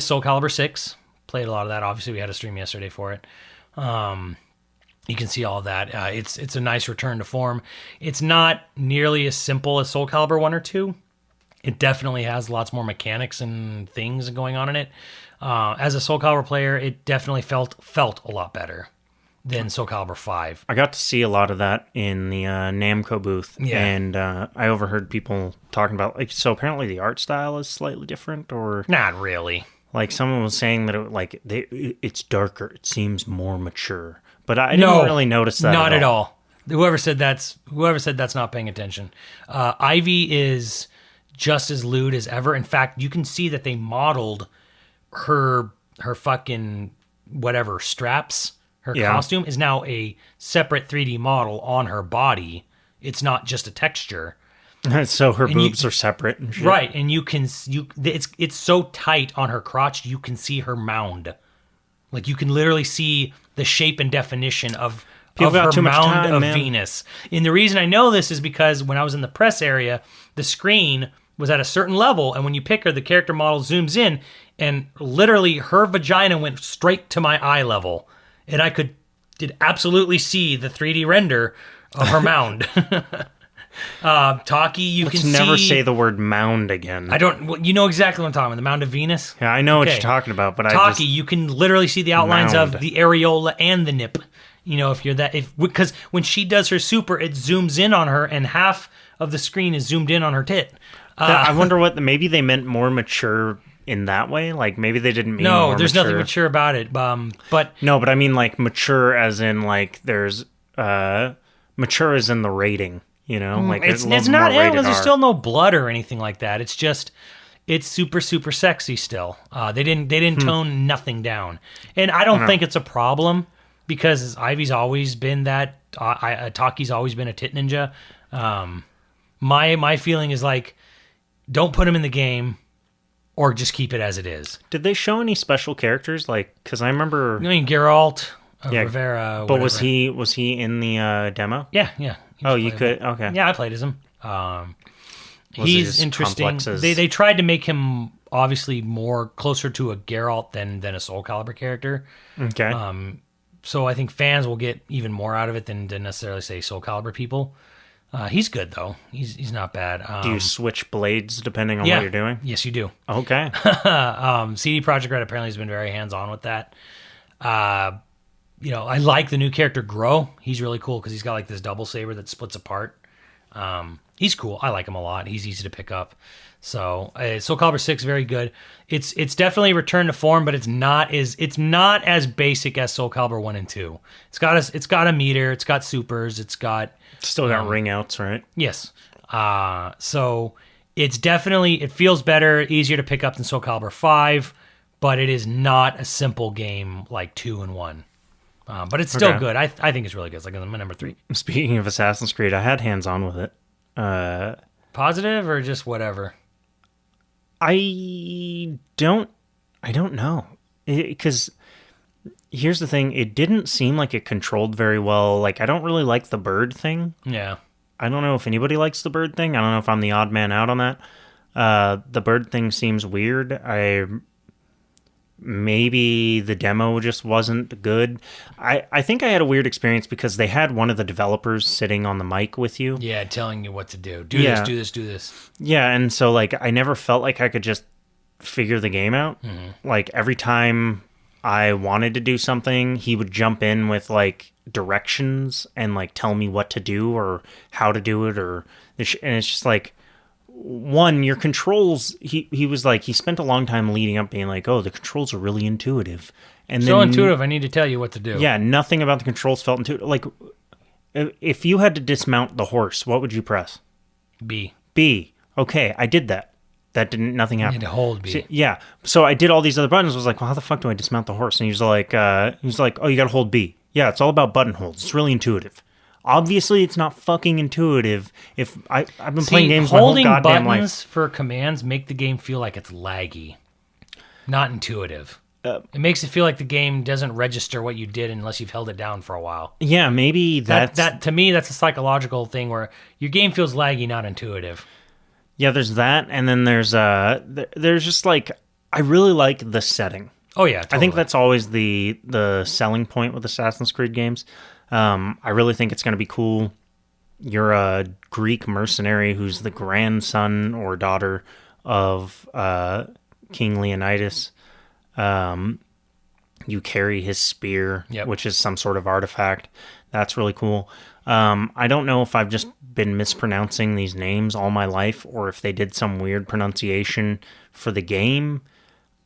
Soul Calibur 6. Played a lot of that. Obviously, we had a stream yesterday for it. You can see all of that. It's a nice return to form. It's not nearly as simple as Soul Calibur 1 or 2. It definitely has lots more mechanics and things going on in it. As a Soul Calibur player, it definitely felt a lot better than Soul Calibur 5. I got to see a lot of that in the Namco booth, and I overheard people talking about, like, so apparently the art style is slightly different, or... Not really. Like, someone was saying that it's darker, it seems more mature. But I didn't really notice that. Not at all. Whoever said that's not paying attention. Ivy is just as lewd as ever. In fact, you can see that they modeled her fucking whatever straps. Her costume is now a separate 3D model on her body. It's not just a texture. So her boobs are separate and shit. Right, and it's so tight on her crotch you can see her mound. Like, you can literally see the shape and definition of her mound of Venus. And the reason I know this is because when I was in the press area, the screen was at a certain level, and when you pick her, the character model zooms in, and literally her vagina went straight to my eye level. And I did absolutely see the 3D render of her mound. Taki, you can see... Let's never say the word mound again. You know exactly what I'm talking about, the mound of Venus? Yeah, I know what you're talking about, but Taki, you can literally see the outlines of the areola and the nip. You know, because when she does her super, it zooms in on her, and half of the screen is zoomed in on her tit. I wonder maybe they meant more mature in that way. Like, maybe they didn't mean more there's mature. nothing mature about it. But no, but I mean, like, mature as in, like, there's mature as in the rating. You know, like it's not. There's still no blood or anything like that. It's just, it's super, super sexy still. They didn't tone nothing down, and I don't think it's a problem because Ivy's always been that. Taki's always been a tit ninja. My feeling is like, don't put him in the game, or just keep it as it is. Did they show any special characters? Like, because I remember, Geralt, Rivera. But whatever. was he in the demo? Yeah. You could? Okay. Yeah, I played as him. He's interesting. They tried to make him obviously more closer to a Geralt than a Soul Calibur character. Okay. So I think fans will get even more out of it than necessarily say Soul Calibur people. He's good though. He's not bad. Do you switch blades depending on what you're doing? Yes, you do. Okay. CD Projekt Red apparently has been very hands-on with that. I like the new character Grow. He's really cool because he's got like this double saber that splits apart. He's cool. I like him a lot. He's easy to pick up. So Soul Calibur 6, very good. It's definitely a return to form, but it's not as basic as Soul Calibur 1 and 2. It's got a meter. It's got supers. It's still got ring outs, right? Yes. So it feels better, easier to pick up than Soul Calibur 5, but it is not a simple game like 2 and 1. But it's still good. I think it's really good. It's like my number 3. Speaking of Assassin's Creed, I had hands-on with it. Positive or just whatever? I don't know. Because here's the thing. It didn't seem like it controlled very well. Like, I don't really like the bird thing. Yeah. I don't know if anybody likes the bird thing. I don't know if I'm the odd man out on that. The bird thing seems weird. Maybe the demo just wasn't good. I think I had a weird experience because they had one of the developers sitting on the mic with you. Yeah, telling you what to do. Do this. Yeah, and so like I never felt like I could just figure the game out. Mm-hmm. Like every time I wanted to do something, he would jump in with like directions and like tell me what to do or how to do it and it's just like, one, your controls, he was like, he spent a long time leading up being like, oh, the controls are really intuitive. And so intuitive, I need to tell you what to do. Yeah, nothing about the controls felt intuitive. Like, if you had to dismount the horse, what would you press? B. Okay, I did that. Nothing happened. You had to hold B. So, yeah, so I did all these other buttons. I was like, well, how the fuck do I dismount the horse? And he was like, oh, you gotta hold B. Yeah, it's all about button holds. It's really intuitive. Obviously, it's not fucking intuitive. If I've been playing games my whole goddamn life. Holding buttons for commands make the game feel like it's laggy, not intuitive. It makes it feel like the game doesn't register what you did unless you've held it down for a while. Yeah, maybe that to me, that's a psychological thing where your game feels laggy, not intuitive. Yeah, there's that, and then there's just like I really like the setting. Oh yeah, totally. I think that's always the selling point with Assassin's Creed games. I really think it's going to be cool. You're a Greek mercenary who's the grandson or daughter of King Leonidas. You carry his spear, which is some sort of artifact. That's really cool. I don't know if I've just been mispronouncing these names all my life or if they did some weird pronunciation for the game.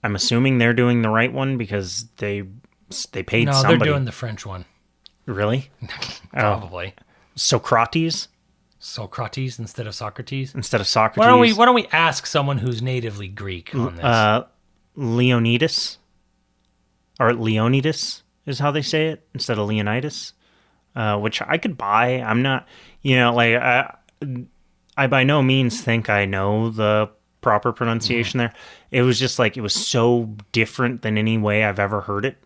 I'm assuming they're doing the right one because they paid somebody. No, they're doing the French one. Really? Probably. Socrates? Socrates instead of Socrates? Instead of Socrates. Why don't we ask someone who's natively Greek on this? Leonidas? Or Leonidas is how they say it instead of Leonidas. Which I could buy. I'm not, I by no means think I know the proper pronunciation there. It was just like, it was so different than any way I've ever heard it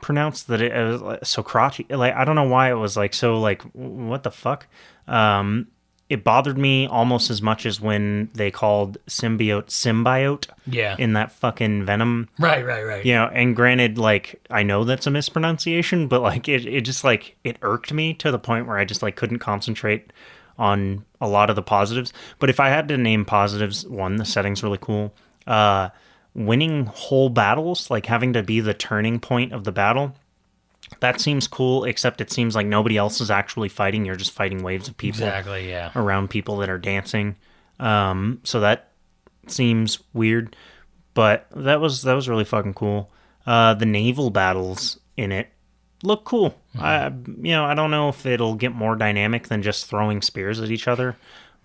pronounced that it was like Socrates. Like, I don't know why it was like, so like, what the fuck? It bothered me almost as much as when they called symbiote in that fucking Venom. Right. And granted, like, I know that's a mispronunciation, but like it just like it irked me to the point where I just like couldn't concentrate on a lot of the positives. But if I had to name positives, one, the setting's really cool. Winning whole battles, like having to be the turning point of the battle. That seems cool, except it seems like nobody else is actually fighting. You're just fighting waves of people around people that are dancing. So that seems weird, but that was really fucking cool. The naval battles in it look cool. I don't know if it'll get more dynamic than just throwing spears at each other,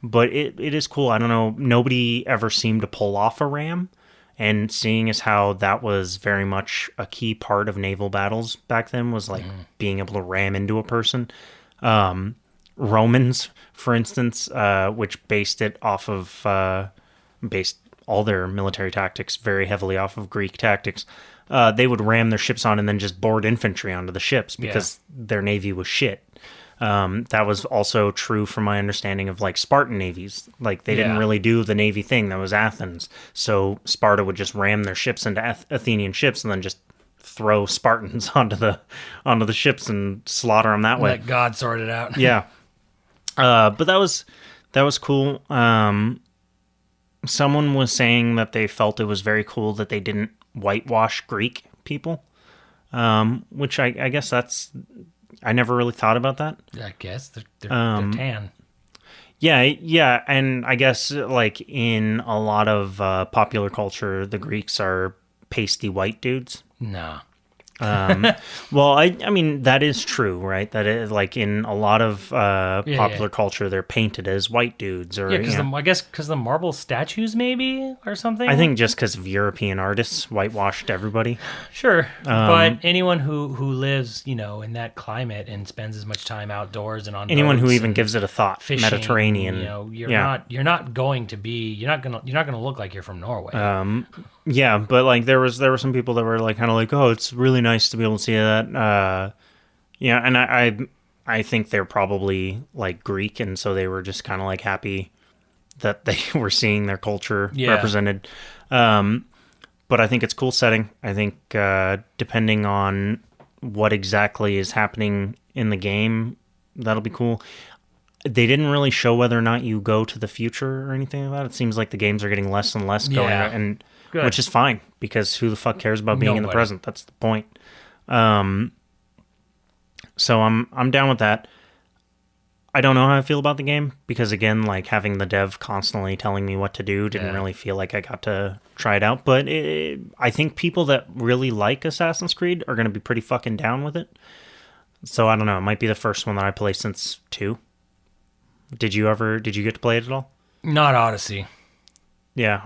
but it is cool. I don't know. Nobody ever seemed to pull off a ram. And seeing as how that was very much a key part of naval battles back then was like being able to ram into a person. Romans, for instance, which based all their military tactics very heavily off of Greek tactics, they would ram their ships on and then just board infantry onto the ships because their navy was shit. That was also true from my understanding of like Spartan navies. Like they didn't really do the navy thing. That was Athens. So Sparta would just ram their ships into Athenian ships and then just throw Spartans onto the ships and slaughter them that way. Let God sort it out. Yeah. But that was cool. Someone was saying that they felt it was very cool that they didn't whitewash Greek people. Which I guess I never really thought about that. I guess they're tan. Yeah, and I guess like in a lot of popular culture, the Greeks are pasty white dudes. No. Well, I mean that is true, right? That is like in a lot of popular culture, they're painted as white dudes, or I guess because the marble statues, maybe, or something. I think just because of European artists whitewashed everybody. Sure, but anyone who lives, in that climate and spends as much time outdoors and on anyone boats who even gives it a thought, fishing, Mediterranean, you're not going to look like you're from Norway. Yeah, but like there were some people that were like kind of like, oh, it's really nice to be able to see that. And I think they're probably like Greek, and so they were just kind of like happy that they were seeing their culture represented. But I think it's cool setting. I think depending on what exactly is happening in the game, that'll be cool. They didn't really show whether or not you go to the future or anything like that. It seems like the games are getting less and less going, and which is fine because who the fuck cares about being in the present? That's the point. So I'm down with that. I don't know how I feel about the game because again, like having the dev constantly telling me what to do didn't really feel like I got to try it out. But I think people that really like Assassin's Creed are going to be pretty fucking down with it. So I don't know. It might be the first one that I play since 2. Did you get to play it at all? Not Odyssey. Yeah,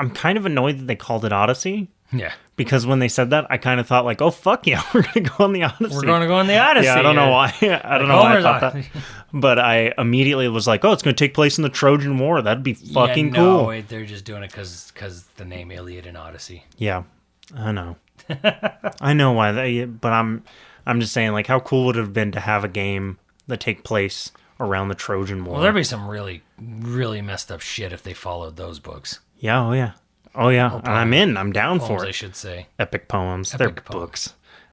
I'm kind of annoyed that they called it Odyssey. Yeah. Because when they said that, I kind of thought like, oh, fuck yeah, we're going to go on the Odyssey. We're going to go on the Odyssey. Yeah, I don't know why. I don't know why I thought that. But I immediately was like, oh, it's going to take place in the Trojan War. That'd be fucking cool. Wait, they're just doing it because the name Iliad and Odyssey. Yeah, I know. I know why. But I'm just saying, like, how cool would it have been to have a game that take place around the Trojan War? Well, there'd be some really, really messed up shit if they followed those books. Yeah, oh yeah. Oh yeah. And I'm in. I'm down Poems, for I it. should say. Epic poems. They're Epic poems. books.